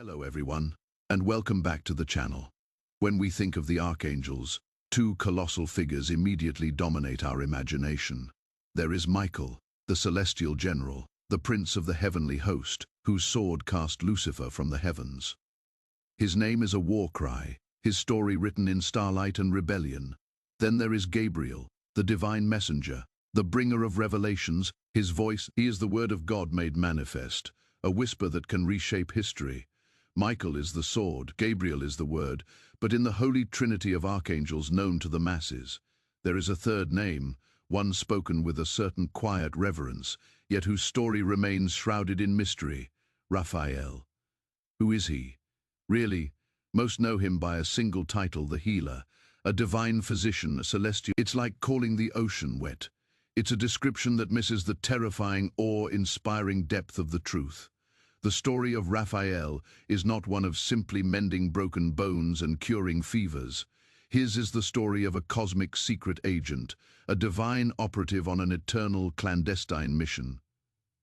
Hello everyone, and welcome back to the channel. When we think of the archangels, two colossal figures immediately dominate our imagination. There is Michael, the celestial general, the prince of the heavenly host, whose sword cast Lucifer from the heavens. His name is a war cry, his story written in starlight and rebellion. Then there is Gabriel, the divine messenger, the bringer of revelations. His voice, he is the word of God made manifest, a whisper that can reshape history. Michael is the sword, Gabriel is the word, but in the holy trinity of archangels known to the masses, there is a third name, one spoken with a certain quiet reverence, yet whose story remains shrouded in mystery: Raphael. Who is he? Really, most know him by a single title, the healer, a divine physician, a celestial. It's like calling the ocean wet. It's a description that misses the terrifying, awe-inspiring depth of the truth. The story of Raphael is not one of simply mending broken bones and curing fevers. His is the story of a cosmic secret agent, a divine operative on an eternal clandestine mission.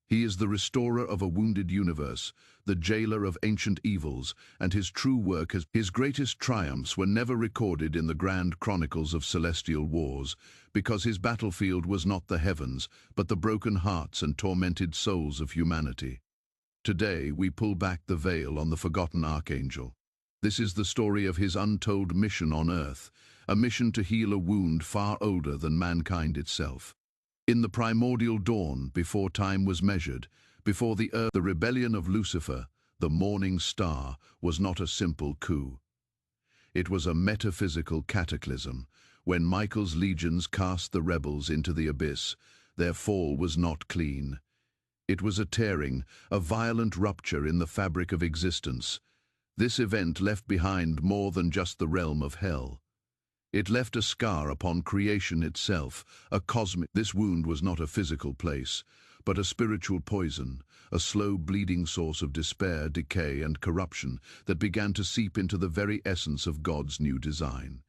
He is the restorer of a wounded universe, the jailer of ancient evils, and his true work his greatest triumphs were never recorded in the grand chronicles of celestial wars, because his battlefield was not the heavens, but the broken hearts and tormented souls of humanity. Today, we pull back the veil on the forgotten archangel. This is the story of his untold mission on earth, a mission to heal a wound far older than mankind itself. In the primordial dawn, before time was measured, before the earth, the rebellion of Lucifer, the morning star, was not a simple coup. It was a metaphysical cataclysm. When Michael's legions cast the rebels into the abyss, their fall was not clean. It was a tearing, a violent rupture in the fabric of existence. This event left behind more than just the realm of hell. It left a scar upon creation itself, a cosmic. This wound was not a physical place, but a spiritual poison, a slow bleeding source of despair, decay, and corruption that began to seep into the very essence of God's new design.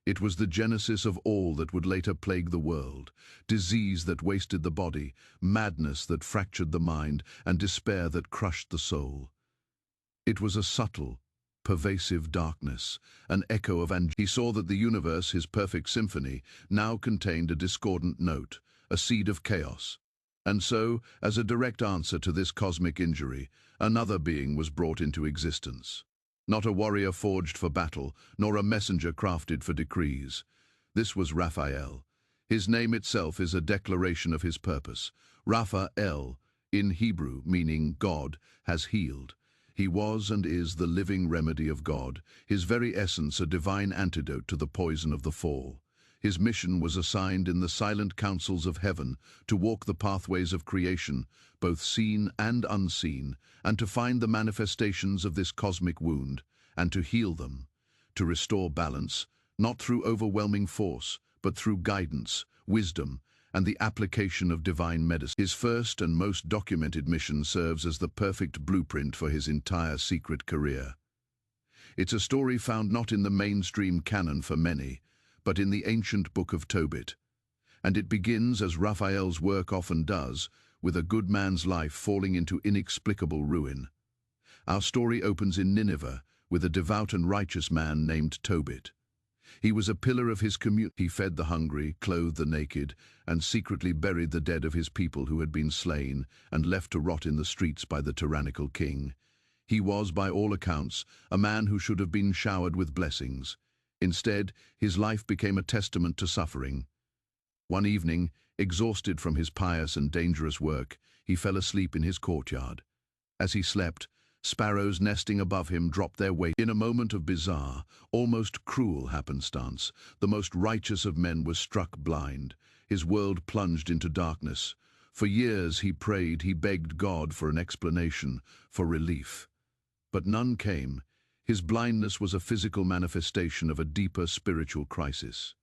It was the genesis of all that would later plague the world: disease that wasted the body, madness that fractured the mind, and despair that crushed the soul. It was a subtle, pervasive darkness, an echo of He saw that the universe, his perfect symphony, now contained a discordant note, a seed of chaos. And so, as a direct answer to this cosmic injury, another being was brought into existence. Not a warrior forged for battle, nor a messenger crafted for decrees. This was Raphael. His name itself is a declaration of his purpose. Raphael, in Hebrew meaning God, has healed. He was and is the living remedy of God, his very essence a divine antidote to the poison of the fall. His mission was assigned in the silent councils of heaven to walk the pathways of creation, both seen and unseen, and to find the manifestations of this cosmic wound, and to heal them, to restore balance, not through overwhelming force, but through guidance, wisdom, and the application of divine medicine. His first and most documented mission serves as the perfect blueprint for his entire secret career. It's a story found not in the mainstream canon for many, but in the ancient Book of Tobit. And it begins, as Raphael's work often does, with a good man's life falling into inexplicable ruin. Our story opens in Nineveh with a devout and righteous man named Tobit. He was a pillar of his community. He fed the hungry, clothed the naked, and secretly buried the dead of his people who had been slain and left to rot in the streets by the tyrannical king. He was, by all accounts, a man who should have been showered with blessings. Instead, his life became a testament to suffering. One evening, exhausted from his pious and dangerous work, he fell asleep in his courtyard. As he slept, sparrows nesting above him dropped their weight. In a moment of bizarre, almost cruel happenstance, the most righteous of men was struck blind. His world plunged into darkness. For years he prayed, he begged God for an explanation, for relief. But none came. His blindness was a physical manifestation of a deeper spiritual crisis.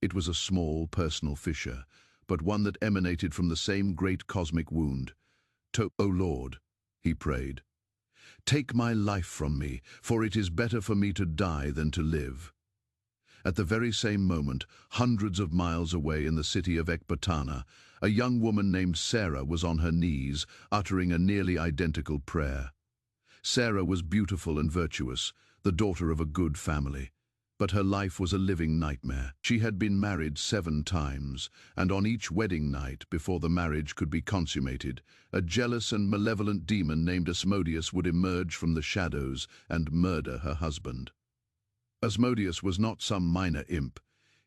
It was a small, personal fissure, but one that emanated from the same great cosmic wound. "O Lord," he prayed, "take my life from me, for it is better for me to die than to live." At the very same moment, hundreds of miles away in the city of Ecbatana, a young woman named Sarah was on her knees, uttering a nearly identical prayer. Sarah was beautiful and virtuous, the daughter of a good family. But her life was a living nightmare. She had been married 7 times, and on each wedding night, before the marriage could be consummated, a jealous and malevolent demon named Asmodeus would emerge from the shadows and murder her husband. Asmodeus was not some minor imp.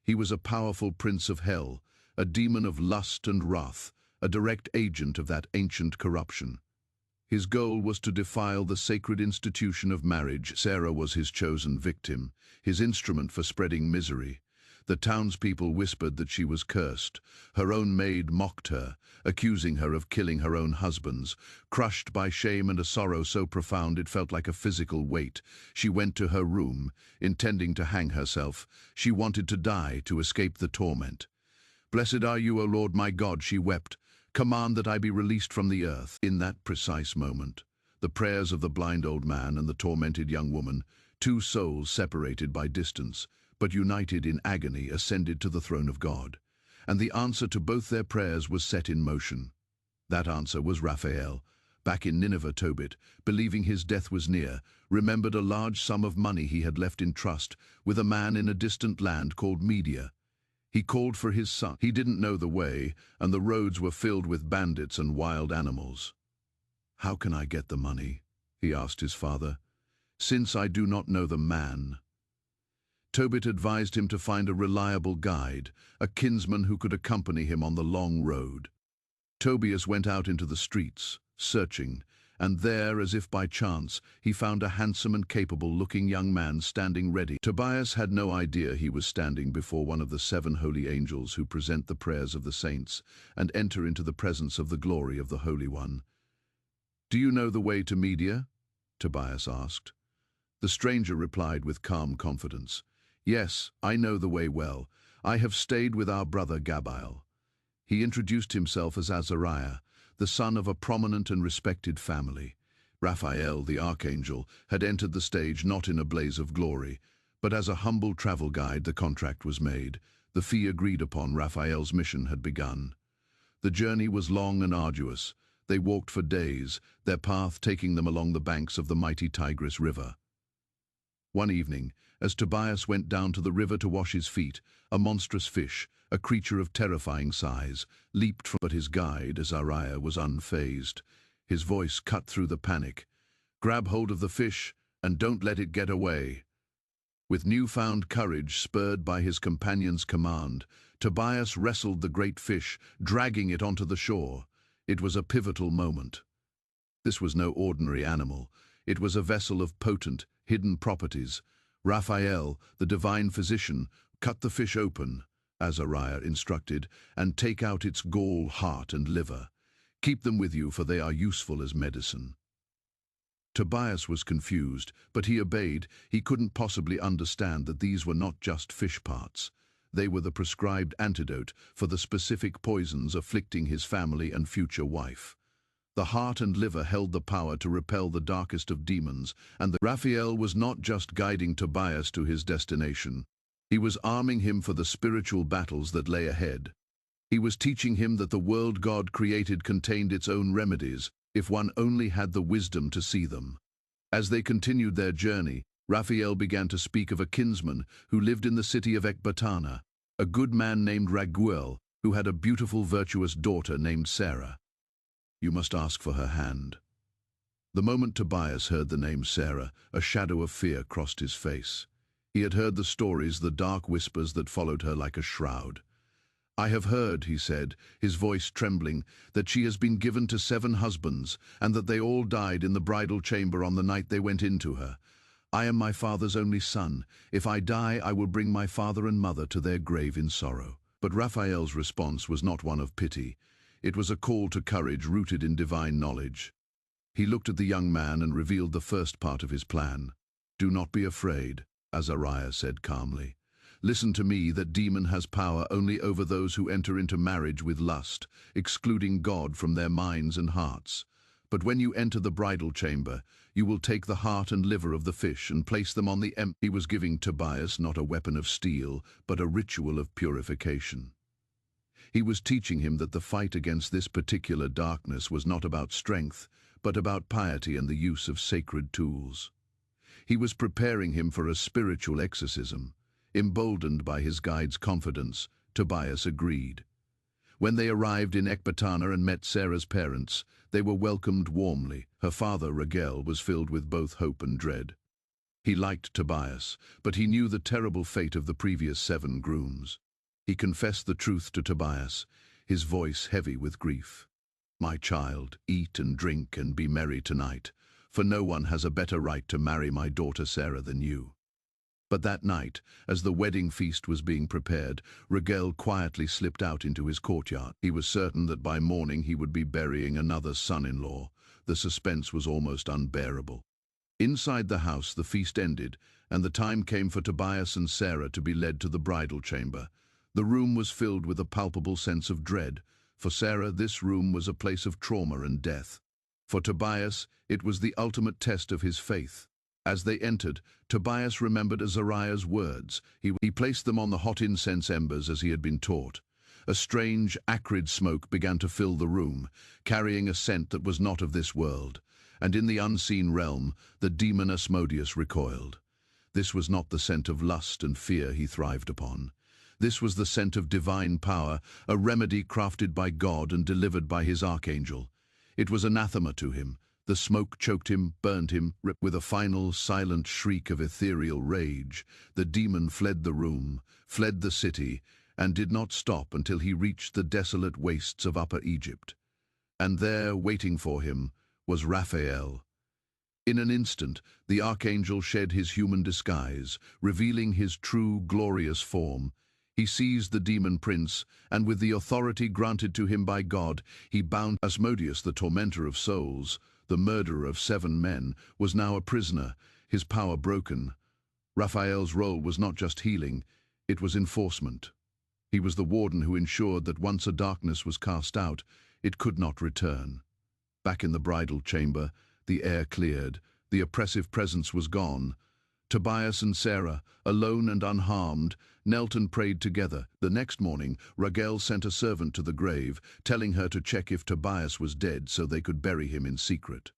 He was a powerful prince of hell, a demon of lust and wrath, a direct agent of that ancient corruption. His goal was to defile the sacred institution of marriage. Sarah was his chosen victim, his instrument for spreading misery. The townspeople whispered that she was cursed. Her own maid mocked her, accusing her of killing her own husbands. Crushed by shame and a sorrow so profound it felt like a physical weight, she went to her room, intending to hang herself. She wanted to die, to escape the torment. "Blessed are you, O Lord my God," she wept. "Command that I be released from the earth." In that precise moment, the prayers of the blind old man and the tormented young woman, 2 souls separated by distance, but united in agony, ascended to the throne of God. And the answer to both their prayers was set in motion. That answer was Raphael, back in Tobit, believing his death was near, remembered a large sum of money he had left in trust with a man in a distant land called Media. He called for his son. He didn't know the way, and the roads were filled with bandits and wild animals. "How can I get the money?" he asked his father, "since I do not know the man." Tobit advised him to find a reliable guide, a kinsman who could accompany him on the long road. Tobias went out into the streets, searching, and there, as if by chance, he found a handsome and capable-looking young man standing ready. Tobias had no idea he was standing before one of the 7 holy angels who present the prayers of the saints and enter into the presence of the glory of the Holy One. "Do you know the way to Media?" Tobias asked. The stranger replied with calm confidence, "Yes, I know the way well. I have stayed with our brother Gabriel." He introduced himself as Azariah, the son of a prominent and respected family. Raphael, the Archangel, had entered the stage not in a blaze of glory, but as a humble travel guide. The contract was made. The fee agreed upon. Raphael's mission had begun. The journey was long and arduous. They walked for days, their path taking them along the banks of the mighty Tigris River. One evening, as Tobias went down to the river to wash his feet, a monstrous fish, a creature of terrifying size, leaped from, but his guide, Azariah, was unfazed. His voice cut through the panic. "Grab hold of the fish and don't let it get away." With newfound courage, spurred by his companion's command, Tobias wrestled the great fish, dragging it onto the shore. It was a pivotal moment. This was no ordinary animal. It was a vessel of potent, hidden properties. Raphael, the divine physician, cut the fish open, Azariah instructed, and take out its gall, heart, and liver. "Keep them with you, for they are useful as medicine." Tobias was confused, but he obeyed. He couldn't possibly understand that these were not just fish parts. They were the prescribed antidote for the specific poisons afflicting his family and future wife. The heart and liver held the power to repel the darkest of demons, and Raphael was not just guiding Tobias to his destination. He was arming him for the spiritual battles that lay ahead. He was teaching him that the world God created contained its own remedies, if one only had the wisdom to see them. As they continued their journey, Raphael began to speak of a kinsman who lived in the city of Ecbatana, a good man named Raguel, who had a beautiful, virtuous daughter named Sarah. "You must ask for her hand." The moment Tobias heard the name Sarah, a shadow of fear crossed his face. He had heard the stories, the dark whispers that followed her like a shroud. "I have heard," he said, his voice trembling, "that she has been given to 7 husbands, and that they all died in the bridal chamber on the night they went into her. I am my father's only son. If I die, I will bring my father and mother to their grave in sorrow." But Raphael's response was not one of pity. It was a call to courage rooted in divine knowledge. He looked at the young man and revealed the first part of his plan. "Do not be afraid," Azariah said calmly. "Listen to me, that demon has power only over those who enter into marriage with lust, excluding God from their minds and hearts. But when you enter the bridal chamber, you will take the heart and liver of the fish and place them on the He was giving Tobias not a weapon of steel, but a ritual of purification. He was teaching him that the fight against this particular darkness was not about strength, but about piety and the use of sacred tools. He was preparing him for a spiritual exorcism. Emboldened by his guide's confidence, Tobias agreed. When they arrived in Ecbatana and met Sarah's parents, they were welcomed warmly. Her father, Raphael, was filled with both hope and dread. He liked Tobias, but he knew the terrible fate of the previous 7 grooms. He confessed the truth to Tobias, his voice heavy with grief. "My child, eat and drink and be merry tonight, for no one has a better right to marry my daughter Sarah than you." But that night, as the wedding feast was being prepared, Raphael quietly slipped out into his courtyard. He was certain that by morning he would be burying another son-in-law. The suspense was almost unbearable. Inside the house the feast ended, and the time came for Tobias and Sarah to be led to the bridal chamber. The room was filled with a palpable sense of dread. For Sarah, this room was a place of trauma and death. For Tobias, it was the ultimate test of his faith. As they entered, Tobias remembered Azariah's words. He placed them on the hot incense embers as he had been taught. A strange, acrid smoke began to fill the room, carrying a scent that was not of this world. And in the unseen realm, the demon Asmodeus recoiled. This was not the scent of lust and fear he thrived upon. This was the scent of divine power, a remedy crafted by God and delivered by his Archangel. It was anathema to him. The smoke choked him, burned him. With a final, silent shriek of ethereal rage, the demon fled the room, fled the city, and did not stop until he reached the desolate wastes of Upper Egypt. And there, waiting for him, was Raphael. In an instant, the Archangel shed his human disguise, revealing his true, glorious form. He seized the demon prince, and with the authority granted to him by God, he bound Asmodeus, the tormentor of souls. The murderer of 7 men was now a prisoner, his power broken. Raphael's role was not just healing, it was enforcement. He was the warden who ensured that once a darkness was cast out, it could not return. Back in the bridal chamber, the air cleared, the oppressive presence was gone. Tobias and Sarah, alone and unharmed, knelt and prayed together. The next morning, Raphael sent a servant to the grave, telling her to check if Tobias was dead so they could bury him in secret.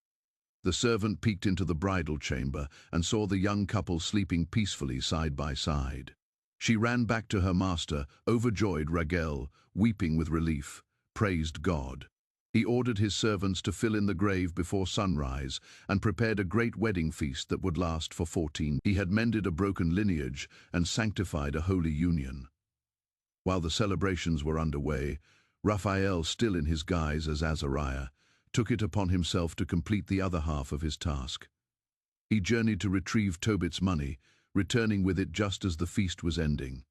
The servant peeked into the bridal chamber and saw the young couple sleeping peacefully side by side. She ran back to her master, overjoyed. Raphael, weeping with relief, praised God. He ordered his servants to fill in the grave before sunrise and prepared a great wedding feast that would last for 14. He had mended a broken lineage and sanctified a holy union. While the celebrations were underway, Raphael, still in his guise as Azariah, took it upon himself to complete the other half of his task. He journeyed to retrieve Tobit's money, returning with it just as the feast was ending.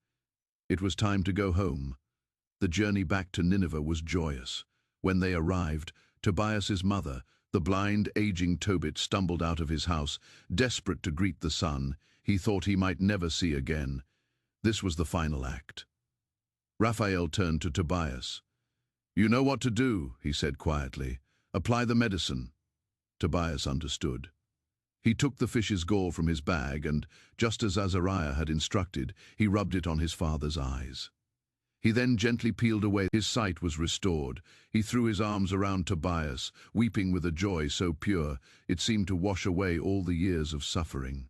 It was time to go home. The journey back to Nineveh was joyous. When they arrived, Tobias's mother, the blind, aging Tobit, stumbled out of his house, desperate to greet the son he thought he might never see again. This was the final act. Raphael turned to Tobias. "You know what to do," he said quietly. "Apply the medicine." Tobias understood. He took the fish's gall from his bag and, just as Azariah had instructed, he rubbed it on his father's eyes. He then gently peeled away. His sight was restored. He threw his arms around Tobias, weeping with a joy so pure it seemed to wash away all the years of suffering.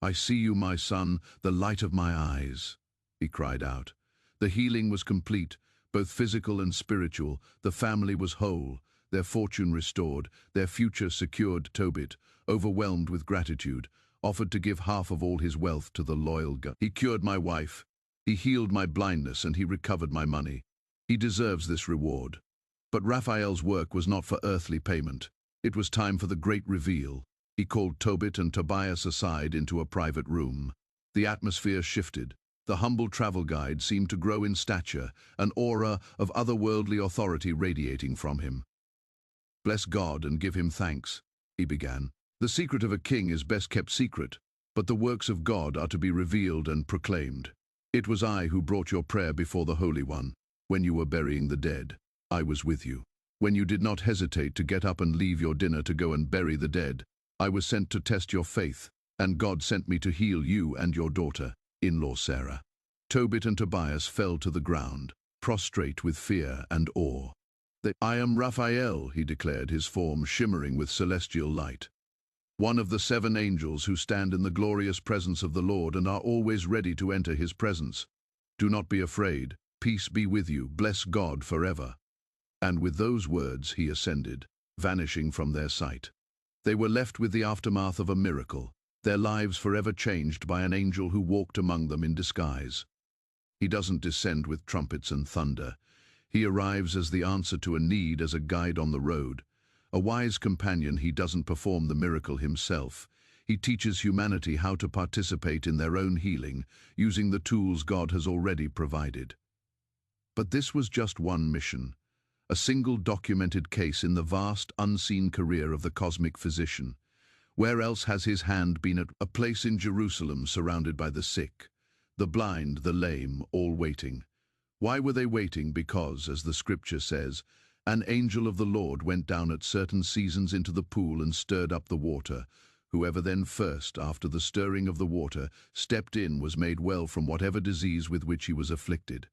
"I see you, my son, the light of my eyes," he cried out. The healing was complete, both physical and spiritual. The family was whole, their fortune restored, their future secured. Tobit, overwhelmed with gratitude, offered to give half of all his wealth to the loyal God. "He cured my wife. He healed my blindness and he recovered my money. He deserves this reward." But Raphael's work was not for earthly payment. It was time for the great reveal. He called Tobit and Tobias aside into a private room. The atmosphere shifted. The humble travel guide seemed to grow in stature, an aura of otherworldly authority radiating from him. "Bless God and give him thanks," he began. "The secret of a king is best kept secret, but the works of God are to be revealed and proclaimed. It was I who brought your prayer before the Holy One. When you were burying the dead, I was with you. When you did not hesitate to get up and leave your dinner to go and bury the dead, I was sent to test your faith, and God sent me to heal you and your daughter-in-law Sarah." Tobit and Tobias fell to the ground, prostrate with fear and awe. I am Raphael, he declared, his form shimmering with celestial light. One of the 7 angels who stand in the glorious presence of the Lord and are always ready to enter his presence. Do not be afraid. Peace be with you. Bless God forever. And with those words he ascended, vanishing from their sight. They were left with the aftermath of a miracle, their lives forever changed by an angel who walked among them in disguise. He doesn't descend with trumpets and thunder. He arrives as the answer to a need, as a guide on the road. A wise companion, he doesn't perform the miracle himself. He teaches humanity how to participate in their own healing, using the tools God has already provided. But this was just one mission, a single documented case in the vast, unseen career of the cosmic physician. Where else has his hand been at? A place in Jerusalem surrounded by the sick, the blind, the lame, all waiting. Why were they waiting? Because, as the scripture says, an angel of the Lord went down at certain seasons into the pool and stirred up the water. Whoever then first, after the stirring of the water, stepped in was made well from whatever disease with which he was afflicted.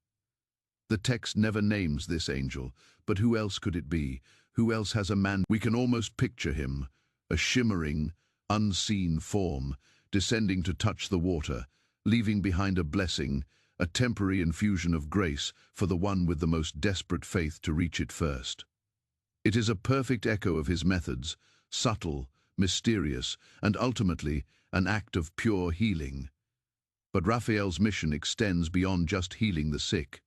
The text never names this angel, but who else could it be? Who else has a man? We can almost picture him, a shimmering, unseen form, descending to touch the water, leaving behind a blessing, a temporary infusion of grace for the one with the most desperate faith to reach it first. It is a perfect echo of his methods, subtle, mysterious, and ultimately an act of pure healing. But Raphael's mission extends beyond just healing the sick.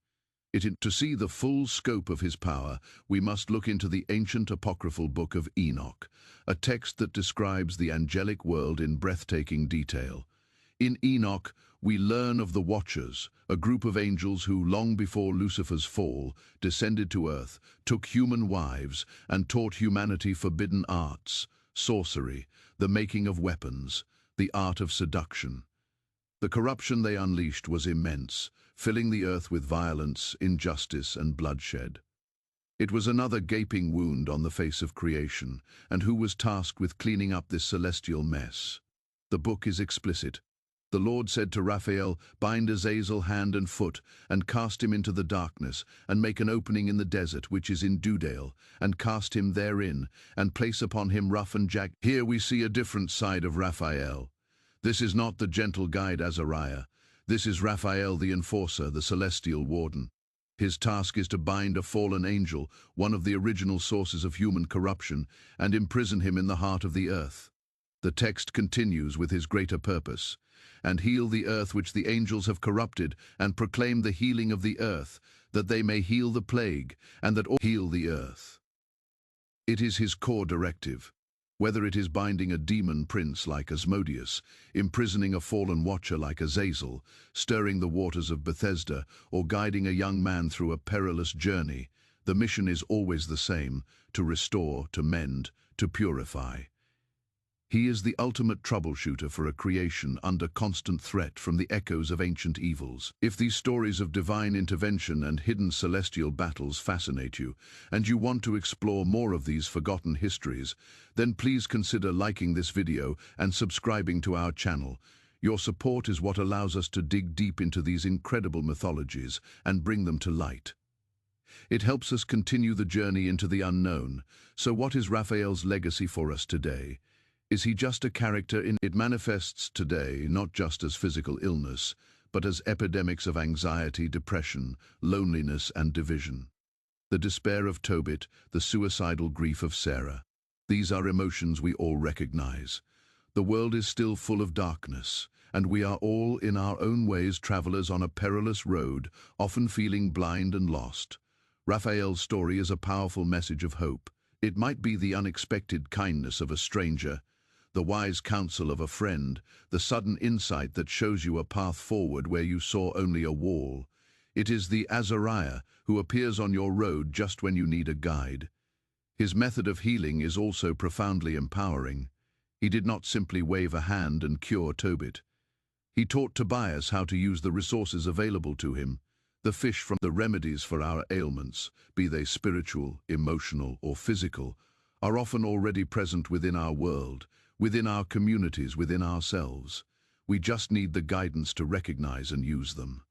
To see the full scope of his power, we must look into the ancient apocryphal Book of Enoch, a text that describes the angelic world in breathtaking detail. In Enoch, we learn of the Watchers, a group of angels who, long before Lucifer's fall, descended to earth, took human wives, and taught humanity forbidden arts, sorcery, the making of weapons, the art of seduction. The corruption they unleashed was immense, filling the earth with violence, injustice, and bloodshed. It was another gaping wound on the face of creation, and who was tasked with cleaning up this celestial mess? The book is explicit. The Lord said to Raphael, "Bind Azazel hand and foot, and cast him into the darkness, and make an opening in the desert which is in Dudale, and cast him therein, and place upon him rough and jagged." Here we see a different side of Raphael. This is not the gentle guide Azariah. This is Raphael the enforcer, the celestial warden. His task is to bind a fallen angel, one of the original sources of human corruption, and imprison him in the heart of the earth. The text continues with his greater purpose, "And heal the earth which the angels have corrupted, and proclaim the healing of the earth, that they may heal the plague, and that all heal the earth." It is his core directive. Whether it is binding a demon prince like Asmodeus, imprisoning a fallen watcher like Azazel, stirring the waters of Bethesda, or guiding a young man through a perilous journey, the mission is always the same: to restore, to mend, to purify. He is the ultimate troubleshooter for a creation under constant threat from the echoes of ancient evils. If these stories of divine intervention and hidden celestial battles fascinate you, and you want to explore more of these forgotten histories, then please consider liking this video and subscribing to our channel. Your support is what allows us to dig deep into these incredible mythologies and bring them to light. It helps us continue the journey into the unknown. So what is Raphael's legacy for us today? Is he just a character in it? Manifests today not just as physical illness, but as epidemics of anxiety, depression, loneliness, and division. The despair of Tobit, the suicidal grief of Sarah. These are emotions we all recognize. The world is still full of darkness, and we are all, in our own ways, travelers on a perilous road, often feeling blind and lost. Raphael's story is a powerful message of hope. It might be the unexpected kindness of a stranger, the wise counsel of a friend, the sudden insight that shows you a path forward where you saw only a wall. It is the Azariah who appears on your road just when you need a guide. His method of healing is also profoundly empowering. He did not simply wave a hand and cure Tobit. He taught Tobias how to use the resources available to him, the fish from the remedies for our ailments, be they spiritual, emotional, or physical, are often already present within our world, within our communities, within ourselves. We just need the guidance to recognize and use them.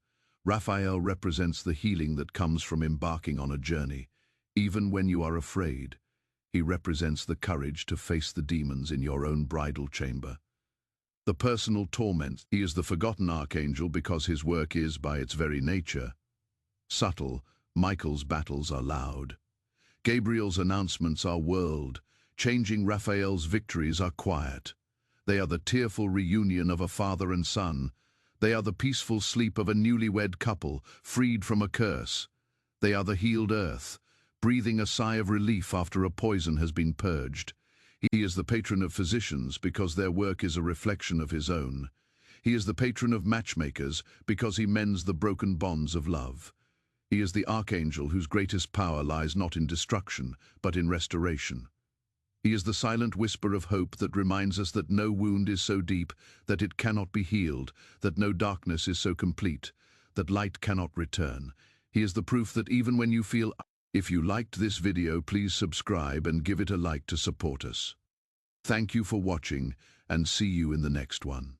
Raphael represents the healing that comes from embarking on a journey. Even when you are afraid, he represents the courage to face the demons in your own bridal chamber. The personal torment. He is the forgotten archangel because his work is, by its very nature, subtle. Michael's battles are loud. Gabriel's announcements are world-changing. Raphael's victories are quiet. They are the tearful reunion of a father and son. They are the peaceful sleep of a newlywed couple, freed from a curse. They are the healed earth, breathing a sigh of relief after a poison has been purged. He is the patron of physicians because their work is a reflection of his own. He is the patron of matchmakers because he mends the broken bonds of love. He is the archangel whose greatest power lies not in destruction, but in restoration. He is the silent whisper of hope that reminds us that no wound is so deep that it cannot be healed, that no darkness is so complete, that light cannot return. He is the proof that even when you feel... If you liked this video, please subscribe and give it a like to support us. Thank you for watching, and see you in the next one.